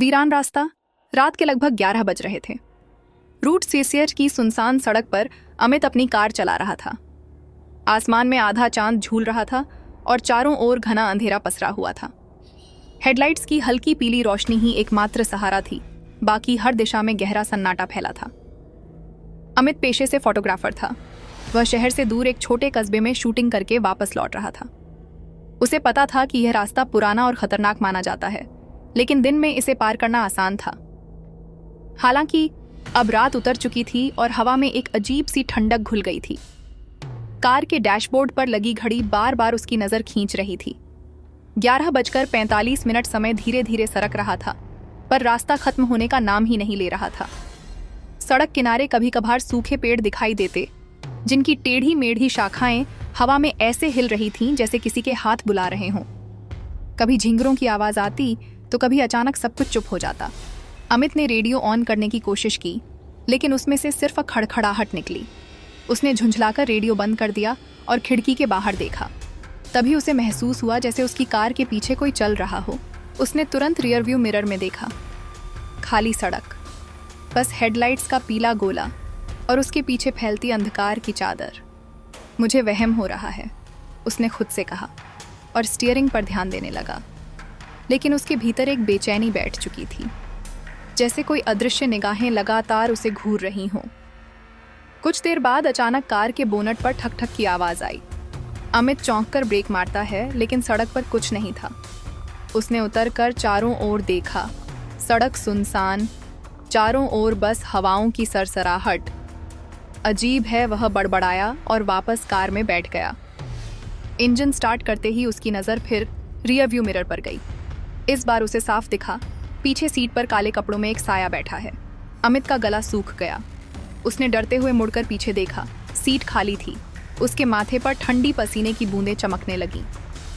वीरान रास्ता। रात के लगभग 11 बज रहे थे। रूट 66 की सुनसान सड़क पर अमित अपनी कार चला रहा था। आसमान में आधा चांद झूल रहा था और चारों ओर घना अंधेरा पसरा हुआ था। हेडलाइट्स की हल्की पीली रोशनी ही एकमात्र सहारा थी, बाकी हर दिशा में गहरा सन्नाटा फैला था। अमित पेशे से फोटोग्राफर था। वह शहर से दूर एक छोटे कस्बे में शूटिंग करके वापस लौट रहा था। उसे पता था कि यह रास्ता पुराना और खतरनाक माना जाता है, लेकिन दिन में इसे पार करना आसान था। हालांकि अब रात उतर चुकी थी और हवा में एक अजीब सी ठंडक घुल गई थी। कार के डैशबोर्ड पर लगी घड़ी बार बार उसकी नजर खींच रही थी। 11:45 समय धीरे धीरे सरक रहा था, पर रास्ता खत्म होने का नाम ही नहीं ले रहा था। सड़क किनारे कभी कभार सूखे पेड़ दिखाई देते, जिनकी टेढ़ी मेढ़ी शाखाएं हवा में ऐसे हिल रही थीं जैसे किसी के हाथ बुला रहे हों। कभी झिंगरों की आवाज आती तो कभी अचानक सब कुछ चुप हो जाता। अमित ने रेडियो ऑन करने की कोशिश की, लेकिन उसमें से सिर्फ खड़खड़ाहट निकली। उसने झुंझलाकर रेडियो बंद कर दिया और खिड़की के बाहर देखा। तभी उसे महसूस हुआ जैसे उसकी कार के पीछे कोई चल रहा हो। उसने तुरंत रियरव्यू मिरर में देखा। खाली सड़क, बस हेडलाइट्स का पीला गोला और उसके पीछे फैलती अंधकार की चादर। मुझे वहम हो रहा है, उसने खुद से कहा और स्टीयरिंग पर ध्यान देने लगा। लेकिन उसके भीतर एक बेचैनी बैठ चुकी थी, जैसे कोई अदृश्य निगाहें लगातार उसे घूर रही हों। कुछ देर बाद अचानक कार के बोनट पर ठक ठक की आवाज आई। अमित चौंककर ब्रेक मारता है, लेकिन सड़क पर कुछ नहीं था। उसने उतरकर चारों ओर देखा। सड़क सुनसान, चारों ओर बस हवाओं की सरसराहट। अजीब है, वह बड़बड़ाया और वापस कार में बैठ गया। इंजन स्टार्ट करते ही उसकी नज़र फिर रियरव्यू मिरर पर गई। इस बार उसे साफ दिखा, पीछे सीट पर काले कपड़ों में एक साया बैठा है। अमित का गला सूख गया। उसने डरते हुए मुड़कर पीछे देखा। सीट खाली थी। उसके माथे पर ठंडी पसीने की बूंदें चमकने लगीं।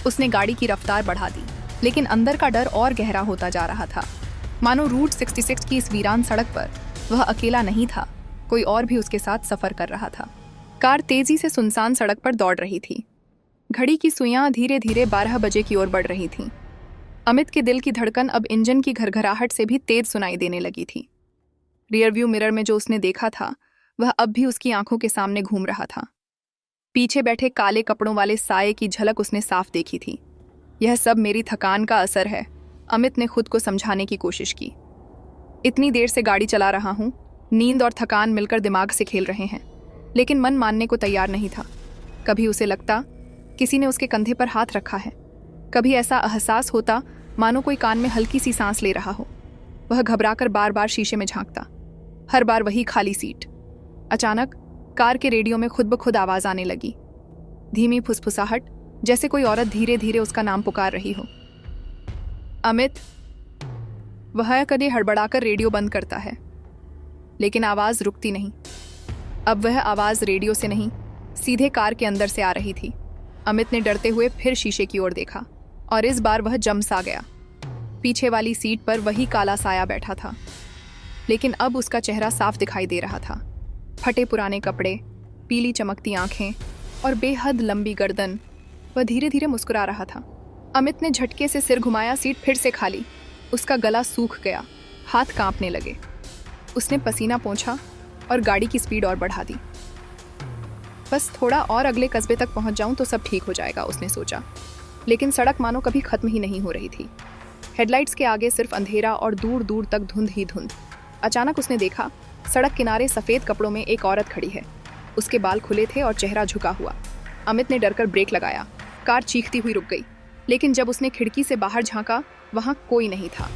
उसने गाड़ी की रफ्तार बढ़ा दी, लेकिन अंदर का डर और गहरा होता जा रहा था। मानो रूट 66 की इस वीरान सड़क पर वह अकेला नहीं था, कोई और भी उसके साथ सफर कर रहा था। कार तेजी से सुनसान सड़क पर दौड़ रही थी। घड़ी की सुइयां धीरे धीरे 12 बजे की ओर बढ़ रही थीं। अमित के दिल की धड़कन अब इंजन की घरघराहट से भी तेज सुनाई देने लगी थी। रियरव्यू मिरर में जो उसने देखा था, वह अब भी उसकी आंखों के सामने घूम रहा था। पीछे बैठे काले कपड़ों वाले साये की झलक उसने साफ देखी थी। यह सब मेरी थकान का असर है, अमित ने खुद को समझाने की कोशिश की। इतनी देर से गाड़ी चला रहा हूं, नींद और थकान मिलकर दिमाग से खेल रहे हैं। लेकिन मन मानने को तैयार नहीं था। कभी उसे लगता किसी ने उसके कंधे पर हाथ रखा है, कभी ऐसा एहसास होता मानो कोई कान में हल्की सी सांस ले रहा हो। वह घबराकर बार बार शीशे में झांकता, हर बार वही खाली सीट। अचानक कार के रेडियो में खुद ब खुद आवाज आने लगी, धीमी फुसफुसाहट, जैसे कोई औरत धीरे धीरे उसका नाम पुकार रही हो। अमित। वह कभी हड़बड़ाकर रेडियो बंद करता है, लेकिन आवाज रुकती नहीं। अब वह आवाज रेडियो से नहीं, सीधे कार के अंदर से आ रही थी। अमित ने डरते हुए फिर शीशे की ओर देखा और इस बार वह जम सा गया। पीछे वाली सीट पर वही काला साया बैठा था, लेकिन अब उसका चेहरा साफ दिखाई दे रहा था। फटे पुराने कपड़े, पीली चमकती आंखें और बेहद लंबी गर्दन। वह धीरे धीरे मुस्कुरा रहा था। अमित ने झटके से सिर घुमाया। सीट फिर से खाली। उसका गला सूख गया, हाथ कांपने लगे। उसने पसीना पोंछा और गाड़ी की स्पीड और बढ़ा दी। बस थोड़ा और अगले कस्बे तक पहुंच जाऊं तो सब ठीक हो जाएगा, उसने सोचा। लेकिन सड़क मानो कभी खत्म ही नहीं हो रही थी। हेडलाइट्स के आगे सिर्फ अंधेरा और दूर दूर तक धुंध ही धुंध। अचानक उसने देखा, सड़क किनारे सफेद कपड़ों में एक औरत खड़ी है। उसके बाल खुले थे और चेहरा झुका हुआ। अमित ने डरकर ब्रेक लगाया। कार चीखती हुई रुक गई, लेकिन जब उसने खिड़की से बाहर झांका, वहां कोई नहीं था।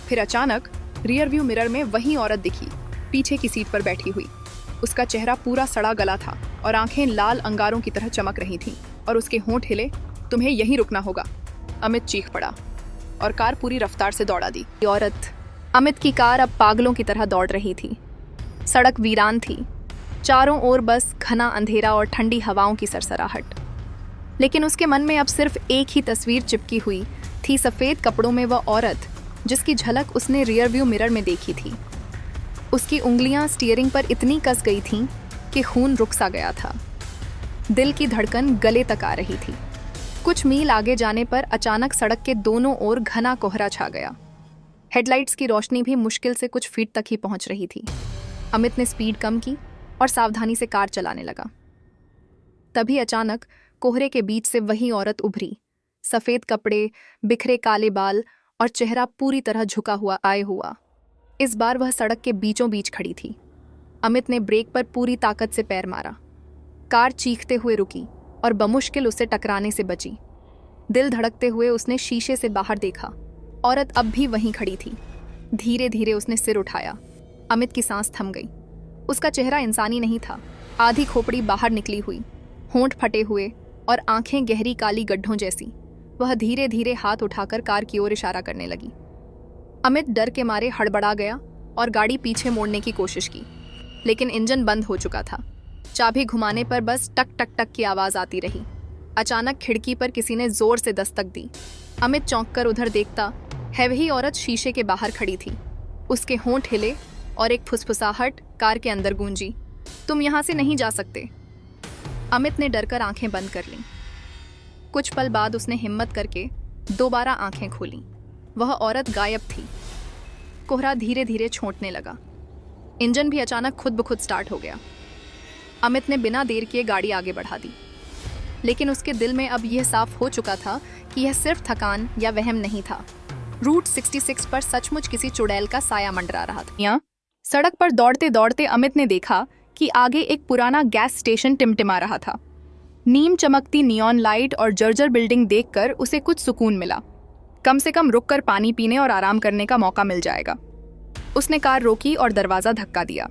फिर अचानक रियरव्यू मिरर में वही औरत दिखी, पीछे की सीट पर बैठी हुई। उसका चेहरा पूरा सड़ा गला था और आंखें लाल अंगारों की तरह चमक रही थीं, और उसके होंठ हिले। तुम्हें यहीं रुकना होगा, अमित चीख पड़ा और कार पूरी रफ्तार से दौड़ा दी। औरत। अमित की कार अब पागलों की तरह दौड़ रही थी। सड़क वीरान थी, चारों ओर बस घना अंधेरा और ठंडी हवाओं की सरसराहट। लेकिन उसके मन में अब सिर्फ एक ही तस्वीर चिपकी हुई थी, सफेद कपड़ों में वह औरत जिसकी झलक उसने रियरव्यू मिरर में देखी थी। उसकी उंगलियां स्टीयरिंग पर इतनी कस गई थीं कि खून रुक सा गया था। दिल की धड़कन गले तक आ रही थी। कुछ मील आगे जाने पर अचानक सड़क के दोनों ओर घना कोहरा छा गया। हेडलाइट्स की रोशनी भी मुश्किल से कुछ फीट तक ही पहुंच रही थी। अमित ने स्पीड कम की और सावधानी से कार चलाने लगा। तभी अचानक कोहरे के बीच से वही औरत उभरी, सफेद कपड़े, बिखरे काले बाल और चेहरा पूरी तरह झुका हुआ आए हुआ। इस बार वह सड़क के बीचों बीच खड़ी थी। अमित ने ब्रेक पर पूरी ताकत से पैर मारा। कार चीखते हुए रुकी और बमुश्किल उसे टकराने से बची। दिल धड़कते हुए उसने शीशे से बाहर देखा। औरत अब भी वहीं खड़ी थी। धीरे धीरे उसने सिर उठाया। अमित की सांस थम गई। उसका चेहरा इंसानी नहीं था। आधी खोपड़ी बाहर निकली हुई, होंठ फटे हुए और आंखें गहरी काली गड्ढों जैसी। वह धीरे धीरे हाथ उठाकर कार की ओर इशारा करने लगी। अमित डर के मारे हड़बड़ा गया और गाड़ी पीछे मोड़ने की कोशिश की, लेकिन इंजन बंद हो चुका था। चाबी घुमाने पर बस टक टक टक की आवाज आती रही। अचानक खिड़की पर किसी ने जोर से दस्तक दी। अमित चौंक कर उधर देखता है वही औरत शीशे के बाहर खड़ी थी। उसके होंठ हिले और एक फुसफुसाहट कार के अंदर गूंजी, तुम यहां से नहीं जा सकते। अमित ने डरकर आंखें बंद कर लीं। कुछ पल बाद उसने हिम्मत करके दोबारा आंखें खोलीं। वह औरत गायब थी। कोहरा धीरे धीरे छोंटने लगा। इंजन भी अचानक खुद ब खुद स्टार्ट हो गया। अमित ने बिना देर किए गाड़ी आगे बढ़ा दी, लेकिन उसके दिल में अब यह साफ हो चुका था कि यह सिर्फ थकान या वहम नहीं था। रूट 66 पर सचमुच किसी चुड़ैल का साया मंडरा रहा था। यहाँ सड़क पर दौड़ते दौड़ते अमित ने देखा कि आगे एक पुराना गैस स्टेशन टिमटिमा रहा था। नीम चमकती नियॉन लाइट और जर्जर बिल्डिंग देखकर उसे कुछ सुकून मिला। कम से कम रुककर पानी पीने और आराम करने का मौका मिल जाएगा। उसने कार रोकी और दरवाजा धक्का दिया।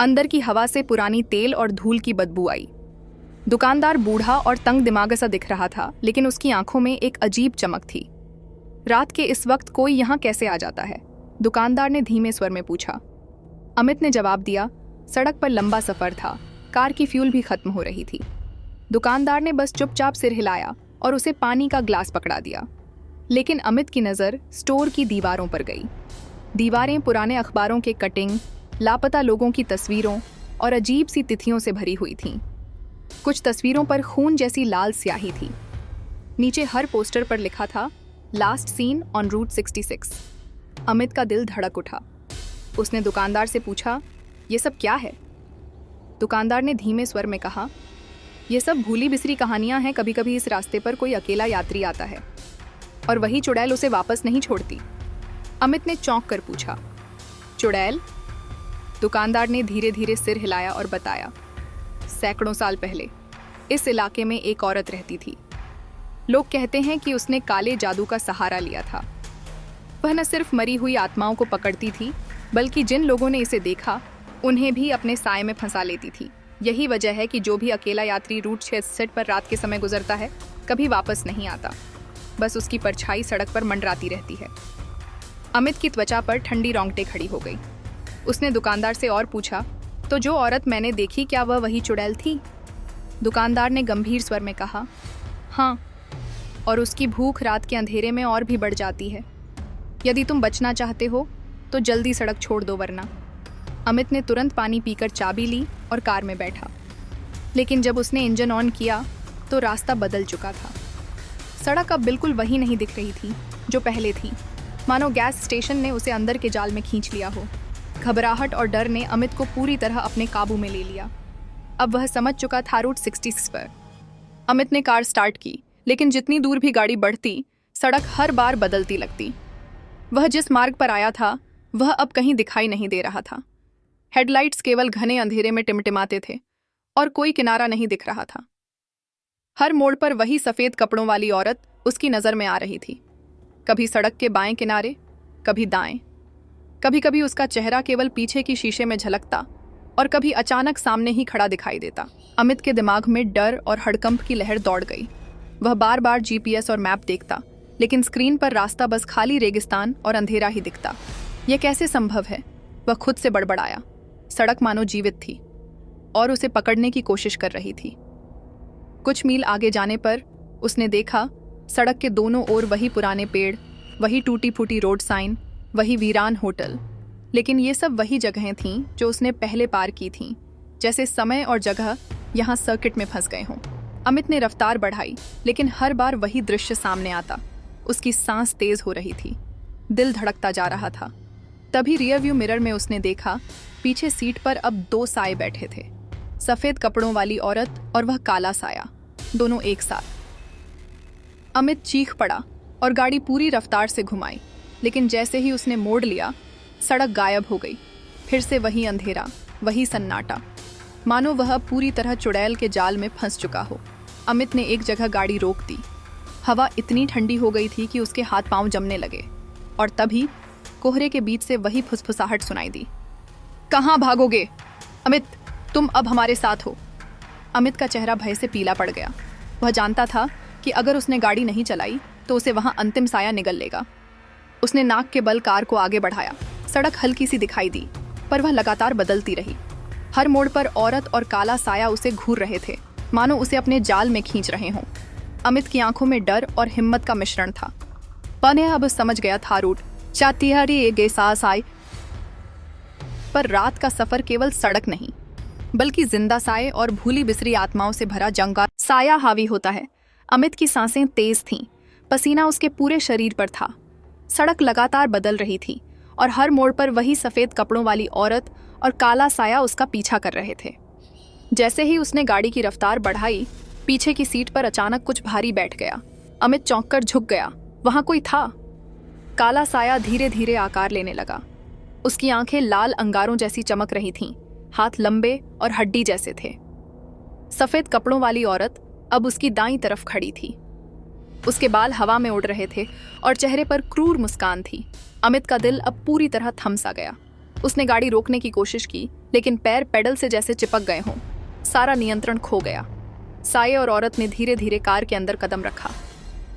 अंदर की हवा से पुरानी तेल और धूल की बदबू आई। दुकानदार बूढ़ा और तंग दिमाग सा दिख रहा था, लेकिन उसकी आंखों में एक अजीब चमक थी। रात के इस वक्त कोई यहाँ कैसे आ जाता है? दुकानदार ने धीमे स्वर में पूछा। अमित ने जवाब दिया, सड़क पर लंबा सफर था, कार की फ्यूल भी खत्म हो रही थी। दुकानदार ने बस चुपचाप सिर हिलाया और उसे पानी का ग्लास पकड़ा दिया। लेकिन अमित की नज़र स्टोर की दीवारों पर गई। दीवारें पुराने अखबारों के कटिंग, लापता लोगों की तस्वीरों और अजीब सी तिथियों से भरी हुई थीं। कुछ तस्वीरों पर खून जैसी लाल स्याही थी। नीचे हर पोस्टर पर लिखा था, last seen on route 66। Amit का दिल धड़क उठा। उसने दुकानदार से पूछा, ये सब क्या है? दुकानदार ने धीमे स्वर में कहा, ये सब भूली बिसरी कहानियां हैं। कभी कभी इस रास्ते पर कोई अकेला यात्री आता है और वही चुड़ैल उसे वापस नहीं छोड़ती। अमित ने चौंक कर पूछा, चुड़ैल? दुकानदार ने धीरे धीरे सिर हिलाया और बताया, सैकड़ों साल पहले इस इलाके में एक औरत रहती थी। लोग कहते हैं कि उसने काले जादू का सहारा लिया था। वह न सिर्फ मरी हुई आत्माओं को पकड़ती थी, बल्कि जिन लोगों ने इसे देखा उन्हें भी अपने साए में फंसा लेती थी। यही वजह है कि जो भी अकेला यात्री रूट 66 पर रात के समय गुजरता है, कभी वापस नहीं आता। बस उसकी परछाई सड़क पर मंडराती रहती है। अमित की त्वचा पर ठंडी रोंगटे खड़ी हो गई। उसने दुकानदार से और पूछा, तो जो औरत मैंने देखी, क्या वह वही चुड़ैल थी? दुकानदार ने गंभीर स्वर में कहा, हाँ, और उसकी भूख रात के अंधेरे में और भी बढ़ जाती है। यदि तुम बचना चाहते हो तो जल्दी सड़क छोड़ दो, वरना। अमित ने तुरंत पानी पीकर चाबी ली और कार में बैठा। लेकिन जब उसने इंजन ऑन किया तो रास्ता बदल चुका था। सड़क अब बिल्कुल वही नहीं दिख रही थी जो पहले थी, मानो गैस स्टेशन ने उसे अंदर के जाल में खींच लिया हो। घबराहट और डर ने अमित को पूरी तरह अपने काबू में ले लिया। अब वह समझ चुका था रूट 66 पर। अमित ने कार स्टार्ट की, लेकिन जितनी दूर भी गाड़ी बढ़ती, सड़क हर बार बदलती लगती। वह जिस मार्ग पर आया था वह अब कहीं दिखाई नहीं दे रहा था। हेडलाइट्स केवल घने अंधेरे में टिमटिमाते थे और कोई किनारा नहीं दिख रहा था। हर मोड़ पर वही सफेद कपड़ों वाली औरत उसकी नजर में आ रही थी, कभी सड़क के बाएं किनारे, कभी दाएं। कभी कभी उसका चेहरा केवल पीछे की शीशे में झलकता और कभी अचानक सामने ही खड़ा दिखाई देता। अमित के दिमाग में डर और हड़कंप की लहर दौड़ गई। वह बार बार जीपीएस और मैप देखता, लेकिन स्क्रीन पर रास्ता बस खाली रेगिस्तान और अंधेरा ही दिखता। यह कैसे संभव है? वह खुद से बड़बड़ाया। सड़क मानो जीवित थी और उसे पकड़ने की कोशिश कर रही थी। कुछ मील आगे जाने पर उसने देखा, सड़क के दोनों ओर वही पुराने पेड़, वही टूटी फूटी रोड साइन, वही वीरान होटल। लेकिन ये सब वही जगहें थीं जो उसने पहले पार की थीं, जैसे समय और जगह यहाँ सर्किट में फंस गए हों। अमित ने रफ्तार बढ़ाई, लेकिन हर बार वही दृश्य सामने आता। उसकी सांस तेज हो रही थी। दिल धड़कता जा रहा था। तभी रियर व्यू मिरर में उसने देखा, पीछे सीट पर अब 2 साए बैठे थे, सफेद कपड़ों वाली औरत और वह काला साया, दोनों एक साथ। अमित चीख पड़ा और गाड़ी पूरी रफ्तार से घुमाई, लेकिन जैसे ही उसने मोड़ लिया, सड़क गायब हो गई। फिर से वही अंधेरा, वही सन्नाटा, मानो वह पूरी तरह चुड़ैल के जाल में फंस चुका हो। अमित ने एक जगह गाड़ी रोक दी। हवा इतनी ठंडी हो गई थी कि उसके हाथ पांव जमने लगे, और तभी कोहरे के बीच से वही फुसफुसाहट सुनाई दी। कहाँ भागोगे अमित, तुम अब हमारे साथ हो। अमित का चेहरा भय से पीला पड़ गया। वह जानता था कि अगर उसने गाड़ी नहीं चलाई तो उसे वहां अंतिम साया निगल लेगा। उसने नाक के बल कार को आगे बढ़ाया। सड़क हल्की सी दिखाई दी, पर वह लगातार बदलती रही। हर मोड़ पर औरत और काला साया उसे घूर रहे थे, मानो उसे अपने जाल में खींच रहे हों। अमित की आंखों में डर और हिम्मत का मिश्रण था। पने अब समझ गया था रूट चातिहारी गे सास आई। पर रात का सफर केवल सड़क नहीं, बल्कि जिंदा साए और भूली बिसरी आत्माओं से भरा जंगल साया हावी होता है। अमित की सांसें तेज थीं, पसीना उसके पूरे शरीर पर था। सड़क लगातार बदल रही थी और हर मोड़ पर वही सफेद कपड़ों वाली औरत और काला साया उसका पीछा कर रहे थे। जैसे ही उसने गाड़ी की रफ्तार बढ़ाई, पीछे की सीट पर अचानक कुछ भारी बैठ गया। अमित चौंककर झुक गया। वहां कोई था। काला साया धीरे धीरे आकार लेने लगा। उसकी आंखें लाल अंगारों जैसी चमक रही थीं, हाथ लंबे और हड्डी जैसे थे। सफेद कपड़ों वाली औरत अब उसकी दाईं तरफ खड़ी थी। उसके बाल हवा में उड़ रहे थे और चेहरे पर क्रूर मुस्कान थी। अमित का दिल अब पूरी तरह थम सा गया। उसने गाड़ी रोकने की कोशिश की, लेकिन पैर पेडल से जैसे चिपक गए हों। सारा नियंत्रण खो गया। साये और औरत ने धीरे धीरे कार के अंदर कदम रखा।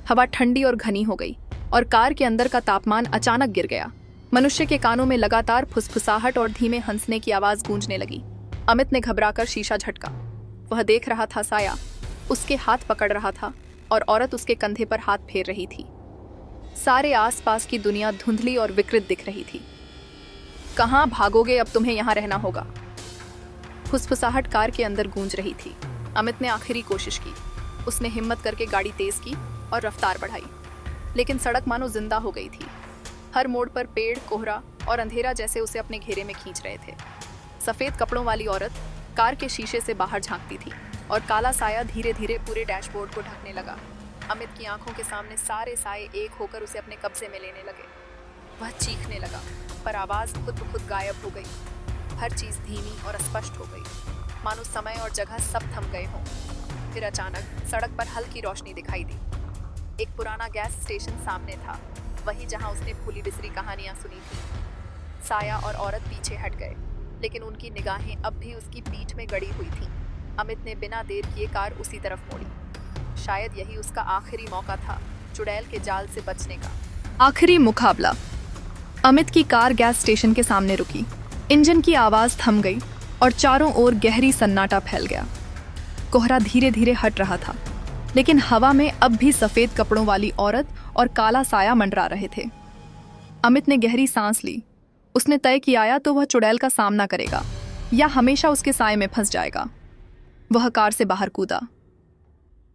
हवा ठंडी और घनी हो गई और कार के अंदर का तापमान अचानक गिर गया। मनुष्य के कानों में लगातार फुसफुसाहट और धीमे हंसने की आवाज गूंजने लगी। अमित ने घबराकर शीशा झटका। वह देख रहा था साया उसके हाथ पकड़ रहा था और औरत उसके कंधे पर हाथ फेर रही थी। सारे आसपास की दुनिया धुंधली और विकृत दिख रही थी। कहाँ भागोगे, अब तुम्हें यहाँ रहना होगा। फुसफुसाहट कार के अंदर गूंज रही थी। अमित ने आखिरी कोशिश की। उसने हिम्मत करके गाड़ी तेज की और रफ्तार बढ़ाई, लेकिन सड़क मानो जिंदा हो गई थी। हर मोड़ पर पेड़, कोहरा और अंधेरा जैसे उसे अपने घेरे में खींच रहे थे। सफेद कपड़ों वाली औरत कार के शीशे से बाहर झांकती थी और काला साया धीरे धीरे पूरे डैशबोर्ड को ढकने लगा। अमित की आंखों के सामने सारे साए एक होकर उसे अपने कब्जे में लेने लगे। वह चीखने लगा, पर आवाज खुद ब खुद गायब हो गई। हर चीज धीमी और स्पष्ट हो गई, मानो समय और जगह सब थम गए हों। फिर अचानक सड़क पर हल्की रोशनी दिखाई दी। एक पुराना गैस स्टेशन सामने था, वही जहां उसने भूली बिसरी कहानियां सुनी थी। साया और औरत पीछे हट गए, लेकिन उनकी निगाहें अब भी उसकी पीठ में गड़ी हुई थीं। अमित ने बिना देर किए कार उसी तरफ मोड़ी। शायद यही उसका आखिरी मौका था चुड़ैल के जाल से बचने का। आखिरी मुकाबला। अमित की कार गैस स्टेशन के सामने रुकी। इंजन की आवाज थम गई और चारों ओर गहरी सन्नाटा फैल गया। कोहरा धीरे धीरे हट रहा था, लेकिन हवा में अब भी सफेद कपड़ों वाली औरत और काला साया मंडरा रहे थे। अमित ने गहरी सांस ली। उसने तय किया या तो वह चुड़ैल का सामना करेगा या हमेशा उसके साए में फंस जाएगा। वह कार से बाहर कूदा।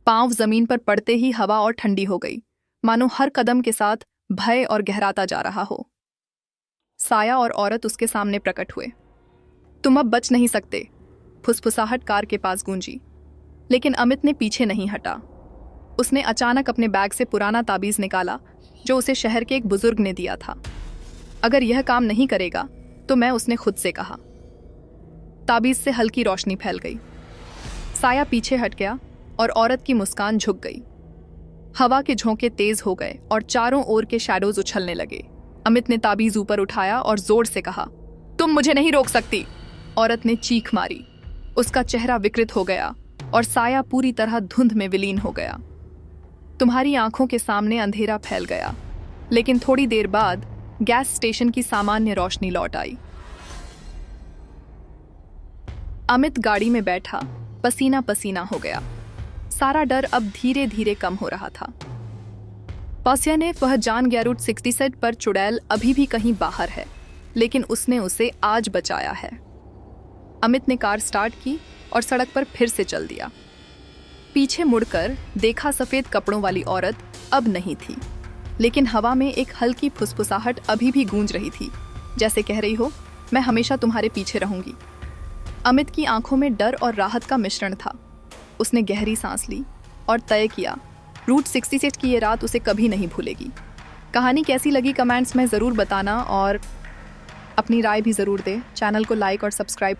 पांव जमीन पर पड़ते ही हवा और ठंडी हो गई, मानो हर कदम के साथ भय और गहराता जा रहा हो। साया और औरत उसके सामने प्रकट हुए। तुम अब बच नहीं सकते, फुसफुसाहट कार के पास गूंजी। लेकिन अमित ने पीछे नहीं हटा। उसने अचानक अपने बैग से पुराना ताबीज निकाला जो उसे शहर के एक बुजुर्ग ने दिया था। अगर यह काम नहीं करेगा तो मैं, उसने खुद से कहा। ताबीज से हल्की रोशनी फैल गई। साया पीछे हट गया और औरत की मुस्कान झुक गई। हवा के झोंके तेज हो गए और चारों ओर के शैडोज उछलने लगे। अमित ने ताबीज ऊपर उठाया और जोर से कहा, तुम मुझे नहीं रोक सकती। औरत ने चीख मारी। उसका चेहरा विकृत हो गया और साया पूरी तरह धुंध में विलीन हो गया। तुम्हारी आंखों के सामने अंधेरा फैल गया, लेकिन थोड़ी देर बाद गैस स्टेशन की सामान्य रोशनी लौट आई। अमित गाड़ी में बैठा पसीना पसीना हो गया। सारा डर अब धीरे धीरे कम हो रहा था। पॉसियाने वह जान गया रूट 67 पर चुड़ैल अभी भी कहीं बाहर है, लेकिन उसने उसे आज बचाया है। अमित ने कार स्टार्ट की और सड़क पर फिर से चल दिया। पीछे मुड़कर देखा, सफेद कपड़ों वाली औरत अब नहीं थी। लेकिन हवा में एक हल्की फुसफुसाहट अभी भी गूंज रही थी, जैसे कह रही हो, मैं हमेशा तुम्हारे पीछे रहूंगी। अमित की आंखों में डर और राहत का मिश्रण था। उसने गहरी सांस ली और तय किया, रूट 66 की ये रात उसे कभी नहीं भूलेगी। कहानी कैसी लगी कमेंट्स में ज़रूर बताना और अपनी राय भी ज़रूर दे। चैनल को लाइक और सब्सक्राइब